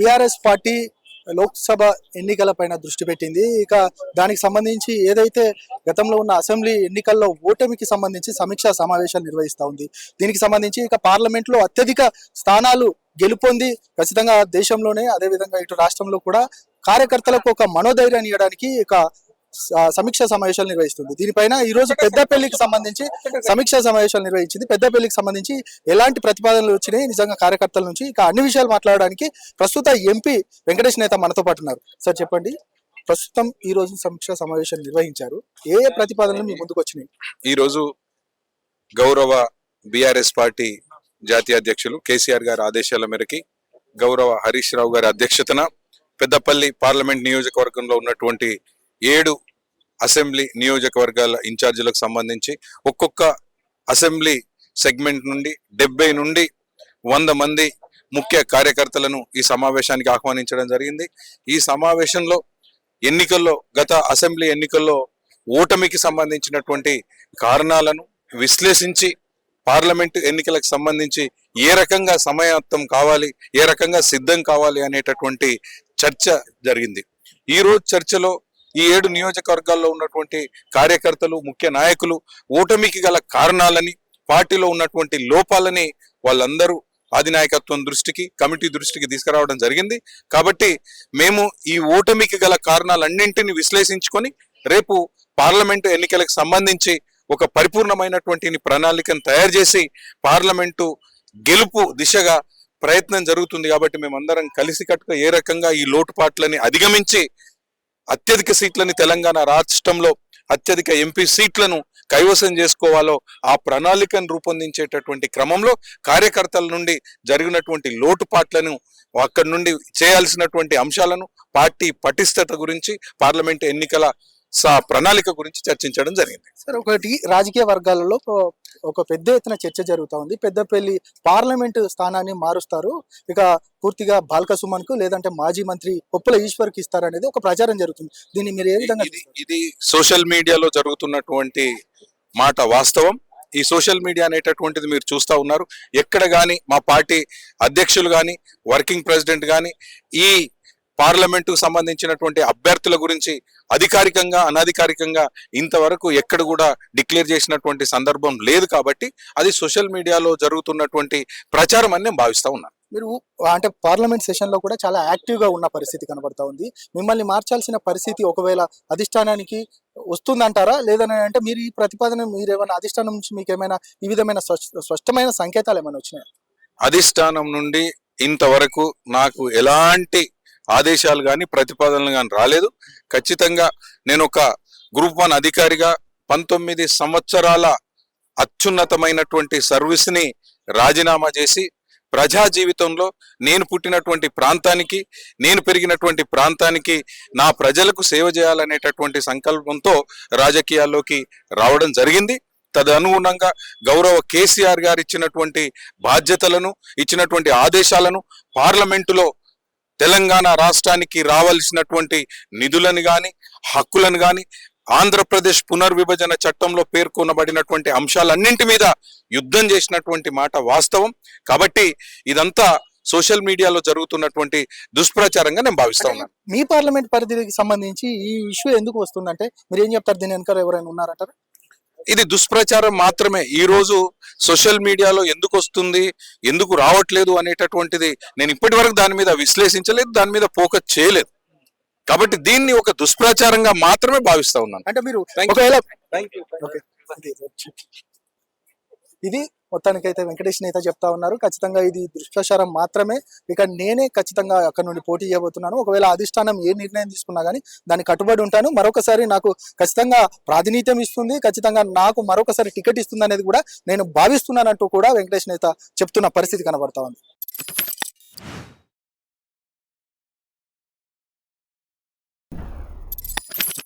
BRS party Lok Sabha ఎన్నికల పైన దృష్టి పెట్టింది. ఇక దానికి సంబంధించి ఏదైతే గతంలో ఉన్న అసెంబ్లీ ఎన్నికల్లో ఓటమికి సంబంధించి సమీక్షా సమావేశాలు నిర్వహిస్తూ ఉంది. దీనికి సంబంధించి ఇక పార్లమెంట్లో అత్యధిక స్థానాలు గెలుపొంది ఖచ్చితంగా దేశంలోనే అదేవిధంగా ఇటు రాష్ట్రంలో కూడా కార్యకర్తలకు ఒక మనోధైర్యాన్ని ఇవ్వడానికి ఇక సమీక్షా సమావేశాలు నిర్వహిస్తుంది. దీనిపైన ఈ రోజు పెద్దపల్లికి సంబంధించి సమీక్షా సమావేశాలు నిర్వహించింది. పెద్దపల్లికి సంబంధించి ఎలాంటి ప్రతిపాదనలు వచ్చినాయి నిజంగా కార్యకర్తల నుంచి, ఇక అన్ని విషయాలు మాట్లాడడానికి ప్రస్తుత ఎంపీ వెంకటేష్ నేత మనతో పాటు ఉన్నారు. సార్ చెప్పండి, ప్రస్తుతం ఈ రోజు సమీక్షా సమావేశాలు నిర్వహించారు, ఏ ప్రతిపాదనలు మీ ముందుకు వచ్చినాయి? ఈ రోజు గౌరవ బీఆర్ఎస్ పార్టీ జాతీయ అధ్యక్షులు కేసీఆర్ గారి ఆదేశాల మేరకి గౌరవ హరీష్ రావు గారి అధ్యక్షతన పెద్దపల్లి పార్లమెంట్ నియోజకవర్గంలో ఉన్నటువంటి 7 అసెంబ్లీ నియోజకవర్గాల ఇన్ఛార్జీలకు సంబంధించి ఒక్కొక్క అసెంబ్లీ సెగ్మెంట్ నుండి 70 నుండి 100 మంది ముఖ్య కార్యకర్తలను ఈ సమావేశానికి ఆహ్వానించడం జరిగింది. ఈ సమావేశంలో గత అసెంబ్లీ ఎన్నికల్లో ఓటమికి సంబంధించినటువంటి కారణాలను విశ్లేషించి పార్లమెంటు ఎన్నికలకు సంబంధించి ఏ రకంగా సమాయత్తం కావాలి, ఏ రకంగా సిద్ధం కావాలి అనేటటువంటి చర్చ జరిగింది. ఈ రోజు చర్చలో ఈ 7 నియోజకవర్గాల్లో ఉన్నటువంటి కార్యకర్తలు, ముఖ్య నాయకులు ఓటమికి గల కారణాలని, పార్టీలో ఉన్నటువంటి లోపాలని వాళ్ళందరూ అధినాయకత్వం దృష్టికి, కమిటీ దృష్టికి తీసుకురావడం జరిగింది. కాబట్టి మేము ఈ ఓటమికి గల కారణాలన్నింటినీ విశ్లేషించుకొని రేపు పార్లమెంటు ఎన్నికలకు సంబంధించి ఒక పరిపూర్ణమైనటువంటి ప్రణాళికను తయారు చేసి పార్లమెంటు గెలుపు దిశగా ప్రయత్నం జరుగుతుంది. కాబట్టి మేమందరం కలిసికట్టుగా ఏ రకంగా ఈ లోటుపాట్లని అధిగమించి అత్యధిక సీట్లని తెలంగాణ రాష్ట్రంలో అత్యధిక ఎంపీ సీట్లను కైవసం చేసుకోవాలో ఆ ప్రణాళికను రూపొందించేటటువంటి క్రమంలో కార్యకర్తల నుండి జరిగినటువంటి లోటుపాట్లను, అక్కడి నుండి చేయాల్సినటువంటి అంశాలను, పార్టీ పటిష్టత గురించి, పార్లమెంటు ఎన్నికల ప్రణాళిక గురించి చర్చించడం జరిగింది. సార్, ఒకటి రాజకీయ వర్గాలలో ఒక పెద్ద ఎత్తున చర్చ జరుగుతూ ఉంది. పెద్దపల్లి పార్లమెంటు స్థానాన్ని మారుస్తారు, ఇక పూర్తిగా బాల్క సుమన్ కు లేదంటే మాజీ మంత్రి కొప్పుల ఈశ్వర్ కి ఇస్తారనేది ఒక ప్రచారం జరుగుతుంది. దీన్ని మీరు ఏ విధంగా? ఇది సోషల్ మీడియాలో జరుగుతున్నటువంటి మాట వాస్తవం. ఈ సోషల్ మీడియా అనేటటువంటిది మీరు చూస్తూ ఉన్నారు. ఎక్కడ కానీ మా పార్టీ అధ్యక్షులు కానీ, వర్కింగ్ ప్రెసిడెంట్ కానీ ఈ పార్లమెంటుకు సంబంధించినటువంటి అభ్యర్థుల గురించి అధికారికంగా, అనధికారికంగా ఇంతవరకు ఎక్కడ కూడా డిక్లేర్ చేసినటువంటి సందర్భం లేదు. కాబట్టి అది సోషల్ మీడియాలో జరుగుతున్నటువంటి ప్రచారం అని నేను భావిస్తా ఉన్నాను. మీరు అంటే పార్లమెంట్ సెషన్ లో కూడా చాలా యాక్టివ్ గా ఉన్న పరిస్థితి కనబడతా ఉంది. మిమ్మల్ని మార్చాల్సిన పరిస్థితి ఒకవేళ అధిష్టానానికి వస్తుందంటారా, లేదని అంటే మీరు ఈ ప్రతిపాదన మీరేమైనా అధిష్టానం నుంచి మీకు ఏమైనా ఈ విధమైన స్పష్టమైన సంకేతాలు ఏమైనా వచ్చినాయా? అధిష్టానం నుండి ఇంతవరకు నాకు ఎలాంటి ఆదేశాలు కానీ, ప్రతిపాదనలు కానీ రాలేదు. ఖచ్చితంగా నేను ఒక గ్రూప్ 1 అధికారిగా 19 సంవత్సరాల అత్యున్నతమైనటువంటి సర్వీస్ ని రాజీనామా చేసి ప్రజా జీవితంలో నేను పుట్టినటువంటి ప్రాంతానికి, నేను పెరిగినటువంటి ప్రాంతానికి, నా ప్రజలకు సేవ చేయాలనేటటువంటి సంకల్పంతో రాజకీయాల్లోకి రావడం జరిగింది. తదనుగుణంగా గౌరవ కేసీఆర్ గారు ఇచ్చినటువంటి బాధ్యతలను, ఇచ్చినటువంటి ఆదేశాలను పార్లమెంటులో తెలంగాణ రాష్ట్రానికి రావాల్సినటువంటి నిధులను కానీ, హక్కులను కానీ, ఆంధ్రప్రదేశ్ పునర్విభజన చట్టంలో పేర్కొనబడినటువంటి అంశాలన్నింటి మీద యుద్ధం చేసినటువంటి మాట వాస్తవం. కాబట్టి ఇదంతా సోషల్ మీడియాలో జరుగుతున్నటువంటి దుష్ప్రచారంగా నేను భావిస్తా ఉన్నాను. మీ పార్లమెంట్ పరిధికి సంబంధించి ఈ ఇష్యూ ఎందుకు వస్తుందంటే మీరు ఏం చెప్తారు? దీని వెనకాల ఎవరైనా ఉన్నారంటారు? ఇది దుష్ప్రచారం మాత్రమే. ఈ రోజు సోషల్ మీడియాలో ఎందుకు వస్తుంది, ఎందుకు రావట్లేదు అనేటటువంటిది నేను ఇప్పటి వరకు దాని మీద విశ్లేషించలేదు, దాని మీద ఫోకస్ చేయలేదు. కాబట్టి దీన్ని ఒక దుష్ప్రచారంగా మాత్రమే భావిస్తా ఉన్నాను. అంటే మీరు ఇది మొత్తానికైతే వెంకటేష్ నేత చెప్తా ఉన్నారు, ఖచ్చితంగా ఇది దుష్ప్రచారం మాత్రమే, ఇక నేనే ఖచ్చితంగా అక్కడ నుండి పోటీ చేయబోతున్నాను. ఒకవేళ అధిష్టానం ఏ నిర్ణయం తీసుకున్నా కానీ దానికి కట్టుబడి ఉంటాను. మరొకసారి నాకు ఖచ్చితంగా ప్రాతినిధ్యం ఇస్తుంది, ఖచ్చితంగా నాకు మరొకసారి టికెట్ ఇస్తుంది అనేది కూడా నేను భావిస్తున్నానంటూ కూడా వెంకటేష్ నేత చెప్తున్న పరిస్థితి కనబడతా ఉంది.